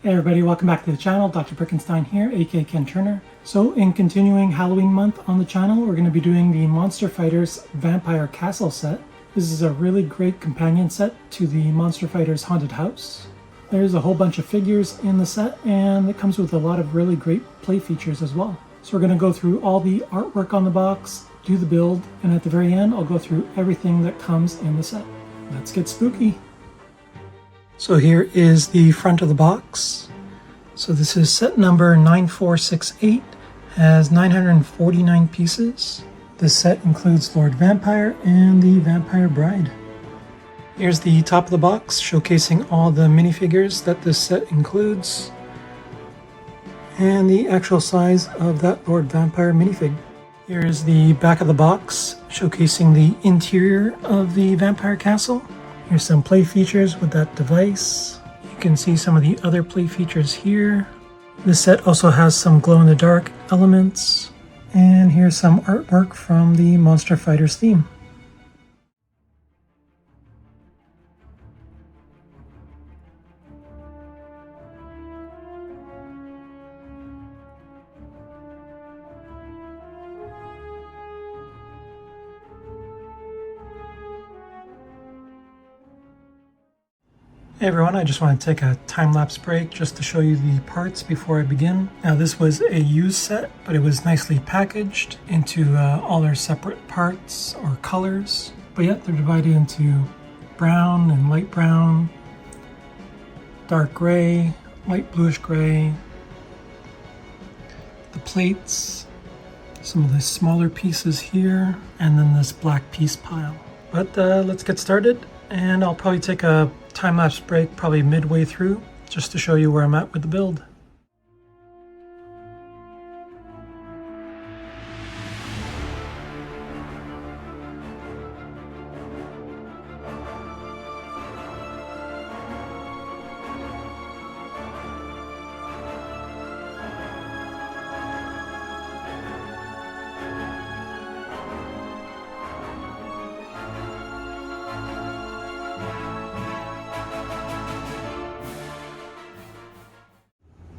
Hey everybody, welcome back to the channel. Dr. Brickenstein here, aka Ken Turner. So in continuing Halloween month on the channel, we're going to be doing the Monster Fighters Vampyre Castle set. This is a really great companion set to the Monster Fighters Haunted House. There's a whole bunch of figures in the set, and it comes with a lot of really great play features as well. So we're going to go through all the artwork on the box, do the build, and at the very end I'll go through everything that comes in the set. Let's get spooky! So here is the front of the box. So this is set number 9468, has 949 pieces. This set includes Lord Vampire and the Vampire Bride. Here's the top of the box, showcasing all the minifigures that this set includes, and the actual size of that Lord Vampire minifig. Here is the back of the box, showcasing the interior of the Vampyre Castle. Here's some play features with that device. You can see some of the other play features here. This set also has some glow-in-the-dark elements. And here's some artwork from the Monster Fighters theme. Hey everyone, I just want to take a time-lapse break just to show you the parts before I begin. Now this was a used set, but it was nicely packaged into all their separate parts or colors. But yet they're divided into brown and light brown, dark gray, light bluish gray. The plates, some of the smaller pieces here, and then this black piece pile. But let's get started, and I'll probably take a time-lapse break probably midway through just to show you where I'm at with the build.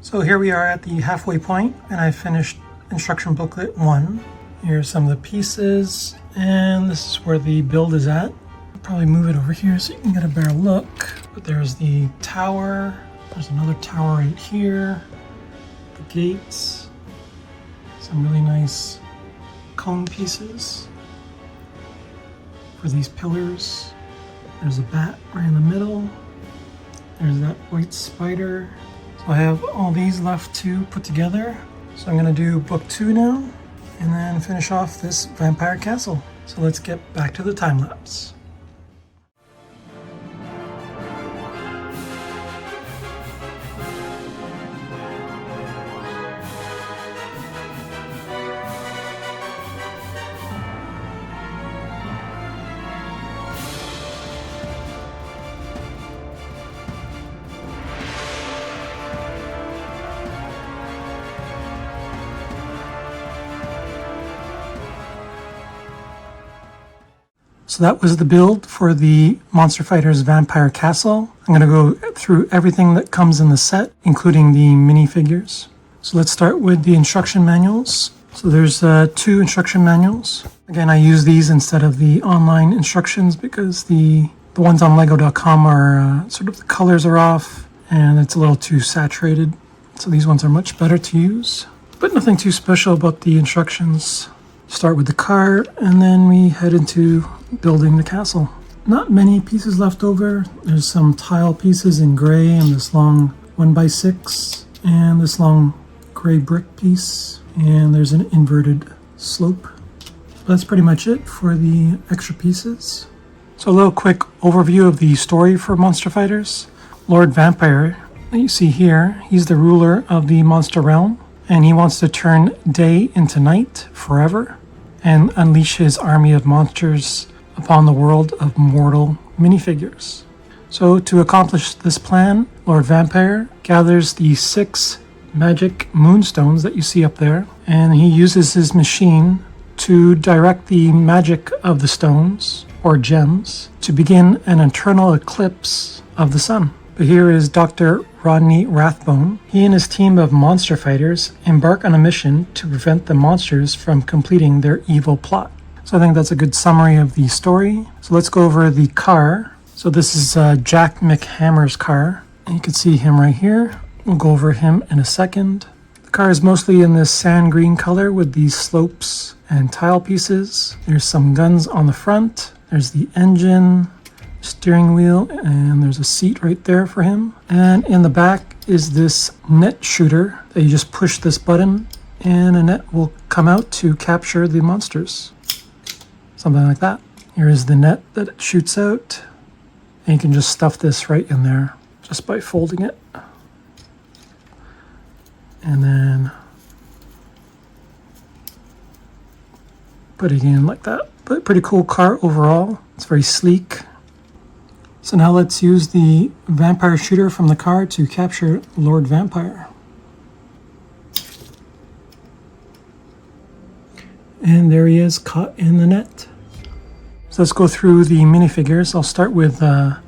So here we are at the halfway point, and I finished instruction booklet 1. Here's some of the pieces, and this is where the build is at. I'll probably move it over here so you can get a better look. But there's the tower, there's another tower right here, the gates, some really nice cone pieces for these pillars. There's a bat right in the middle, there's that white spider. So I have all these left to put together. So I'm going to do book 2 now, and then finish off this Vampyre Castle. So let's get back to the time lapse. So that was the build for the Monster Fighters Vampyre Castle. I'm going to go through everything that comes in the set, including the minifigures. So let's start with the instruction manuals. So there's 2 instruction manuals. Again, I use these instead of the online instructions because the ones on lego.com are sort of the colors are off and it's a little too saturated. So these ones are much better to use, but nothing too special about the instructions. Start with the cart, and then we head into building the castle. Not many pieces left over. There's some tile pieces in gray, and this long 1x6, and this long gray brick piece, and there's an inverted slope. That's pretty much it for the extra pieces. So a little quick overview of the story for Monster Fighters. Lord Vampire, that you see here, he's the ruler of the monster realm, and he wants to turn day into night forever and unleash his army of monsters upon the world of mortal minifigures. So to accomplish this plan, Lord Vampire gathers the 6 magic moonstones that you see up there, and he uses his machine to direct the magic of the stones, or gems, to begin an eternal eclipse of the sun. But here is Dr. Rodney Rathbone. He and his team of monster fighters embark on a mission to prevent the monsters from completing their evil plot. So I think that's a good summary of the story. So let's go over the car. So this is Jack McHammer's car. And you can see him right here. We'll go over him in a second. The car is mostly in this sand green color with these slopes and tile pieces. There's some guns on the front. There's the engine, steering wheel, and there's a seat right there for him. And in the back is this net shooter that you just push this button and a net will come out to capture the monsters. Something like that. Here is the net that it shoots out. And you can just stuff this right in there just by folding it. And then put it in like that. But pretty cool car overall. It's very sleek. So now let's use the vampire shooter from the car to capture Lord Vampire. And there he is, caught in the net. So let's go through the minifigures. I'll start with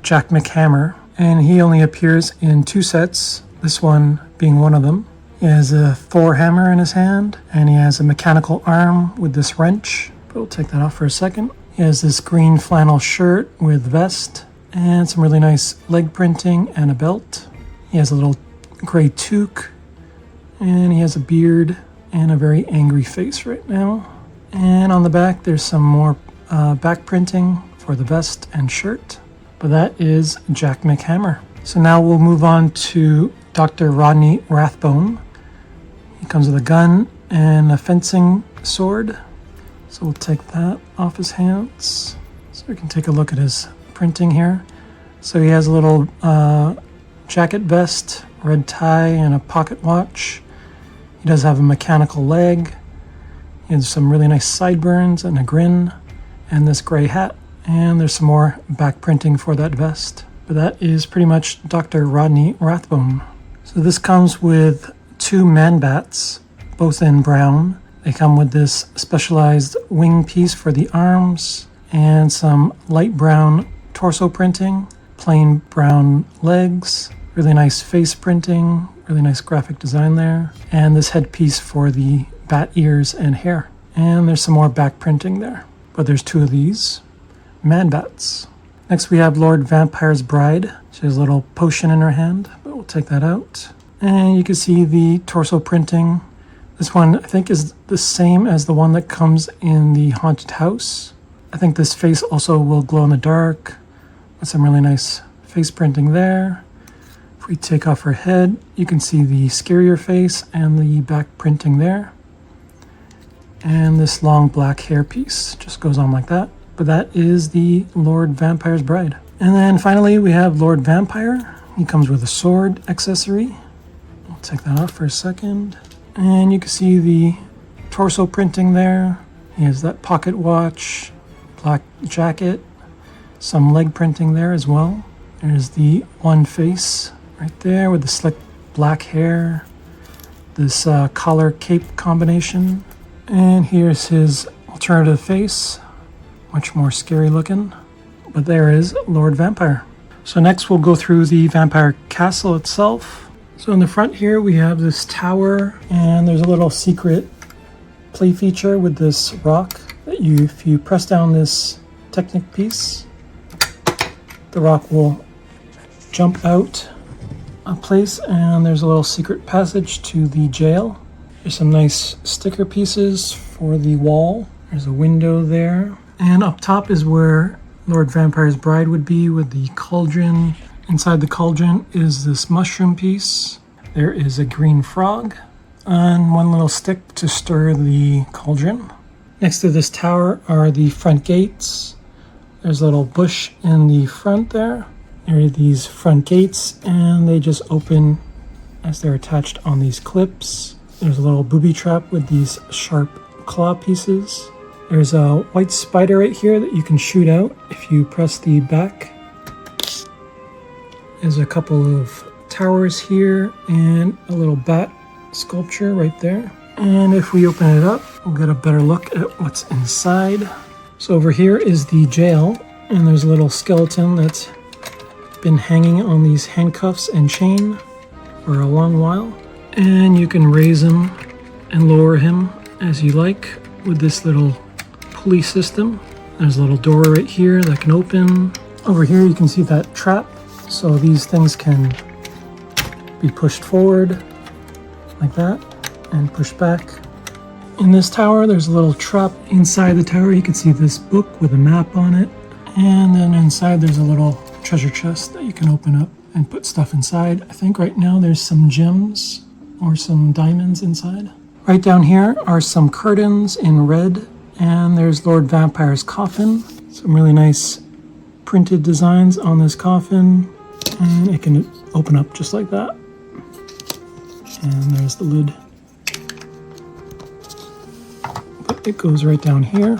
Jack McHammer. And he only appears in 2 sets, this one being one of them. He has a Thor hammer in his hand, and he has a mechanical arm with this wrench. But we'll take that off for a second. He has this green flannel shirt with vest, and some really nice leg printing and a belt. He has a little gray toque, and he has a beard and a very angry face right now. And on the back, there's some more back printing for the vest and shirt. But that is Jack McHammer. So now we'll move on to Dr. Rodney Rathbone. He comes with a gun and a fencing sword. So we'll take that off his hands. So we can take a look at his printing here. So he has a little jacket vest, red tie, and a pocket watch. He does have a mechanical leg. He has some really nice sideburns and a grin, and this gray hat. And there's some more back printing for that vest. But that is pretty much Dr. Rodney Rathbone. So this comes with 2 man bats, both in brown. They come with this specialized wing piece for the arms and some light brown torso printing, plain brown legs, really nice face printing, really nice graphic design there, and this headpiece for the bat ears and hair. And there's some more back printing there. But there's 2 of these man bats. Next we have Lord Vampire's bride. She has a little potion in her hand, but we'll take that out. And you can see the torso printing. This one I think is the same as the one that comes in the haunted house. I think this face also will glow in the dark with some really nice face printing there. If we take off her head, you can see the scarier face and the back printing there. And this long black hair piece just goes on like that. But that is the Lord Vampire's bride. And then finally we have Lord Vampire. He comes with a sword accessory. I'll take that off for a second. And you can see the torso printing there. He has that pocket watch, black jacket, some leg printing there as well. There's the one face right there with the slick black hair, this collar cape combination. And here's his alternative face. Much more scary looking, but there is Lord Vampire. So next we'll go through the Vampyre Castle itself. So in the front here we have this tower, and there's a little secret play feature with this rock that if you press down this Technic piece, the rock will jump out a place, and there's a little secret passage to the jail. There's some nice sticker pieces for the wall. There's a window there. And up top is where Lord Vampire's bride would be with the cauldron. Inside the cauldron is this mushroom piece. There is a green frog and one little stick to stir the cauldron. Next to this tower are the front gates. There's a little bush in the front there. There are these front gates, and they just open as they're attached on these clips. There's a little booby trap with these sharp claw pieces. There's a white spider right here that you can shoot out if you press the back. There's a couple of towers here and a little bat sculpture right there. And if we open it up, we'll get a better look at what's inside. So over here is the jail, and there's a little skeleton that's been hanging on these handcuffs and chain. for a long while. And you can raise him and lower him as you like with this little pulley system. There's a little door right here that can open. Over here you can see that trap. So these things can be pushed forward like that and pushed back. In this tower there's a little trap inside the tower. You can see this book with a map on it. And then inside there's a little treasure chest that you can open up and put stuff inside. I think right now there's some gems or some diamonds inside. Right down here are some curtains in red, and there's Lord Vampire's coffin. Some really nice printed designs on this coffin, and it can open up just like that. And there's the lid. But it goes right down here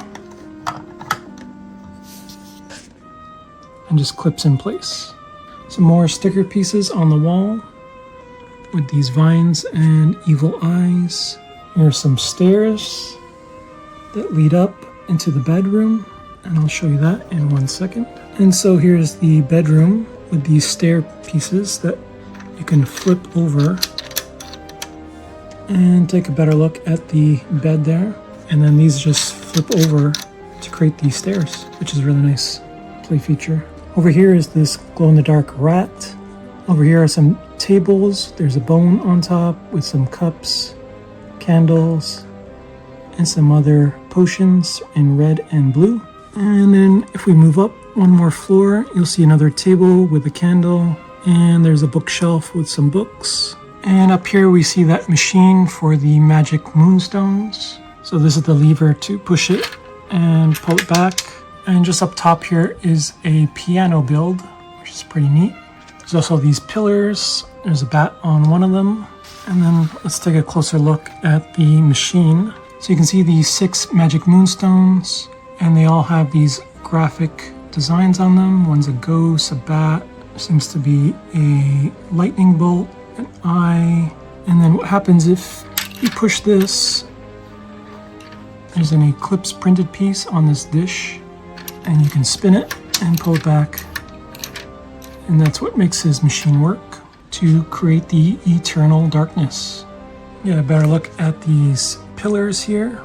and just clips in place. Some more sticker pieces on the wall with these vines and evil eyes. Here's some stairs that lead up into the bedroom, and I'll show you that in 1 second. And so here's the bedroom with these stair pieces that you can flip over and take a better look at the bed there. And then these just flip over to create these stairs, which is a really nice play feature. Over here is this glow-in-the-dark rat. Over here are some tables. There's a bone on top with some cups, candles, and some other potions in red and blue. And then if we move up one more floor, you'll see another table with a candle, and there's a bookshelf with some books. And up here we see that machine for the magic moonstones. So this is the lever to push it and pull it back. And just up top here is a piano build, which is pretty neat. There's also these pillars. There's a bat on one of them. And then let's take a closer look at the machine. So you can see these 6 magic moonstones, and they all have these graphic designs on them. One's a ghost, a bat, seems to be a lightning bolt, an eye. And then what happens if you push this, there's an eclipse printed piece on this dish, and you can spin it and pull it back. And that's what makes his machine work, to create the eternal darkness. Get a better look at these pillars here.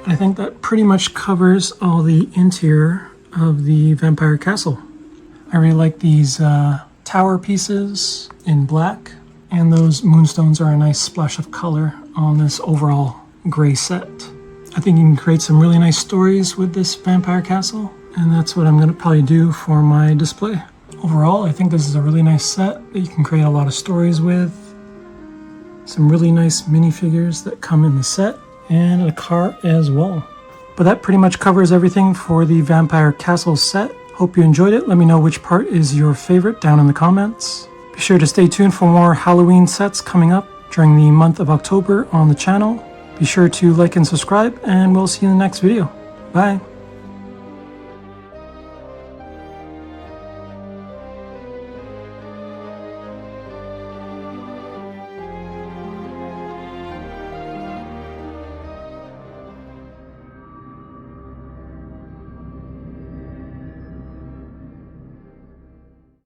I think that pretty much covers all the interior of the Vampyre Castle. I really like these tower pieces in black, and those moonstones are a nice splash of color on this overall gray set. I think you can create some really nice stories with this Vampyre Castle, and that's what I'm going to probably do for my display. Overall, I think this is a really nice set that you can create a lot of stories with. Some really nice minifigures that come in the set, and a car as well. But that pretty much covers everything for the Vampyre Castle set. Hope you enjoyed it. Let me know which part is your favorite down in the comments. Be sure to stay tuned for more Halloween sets coming up during the month of October on the channel. Be sure to like and subscribe, and we'll see you in the next video. Bye!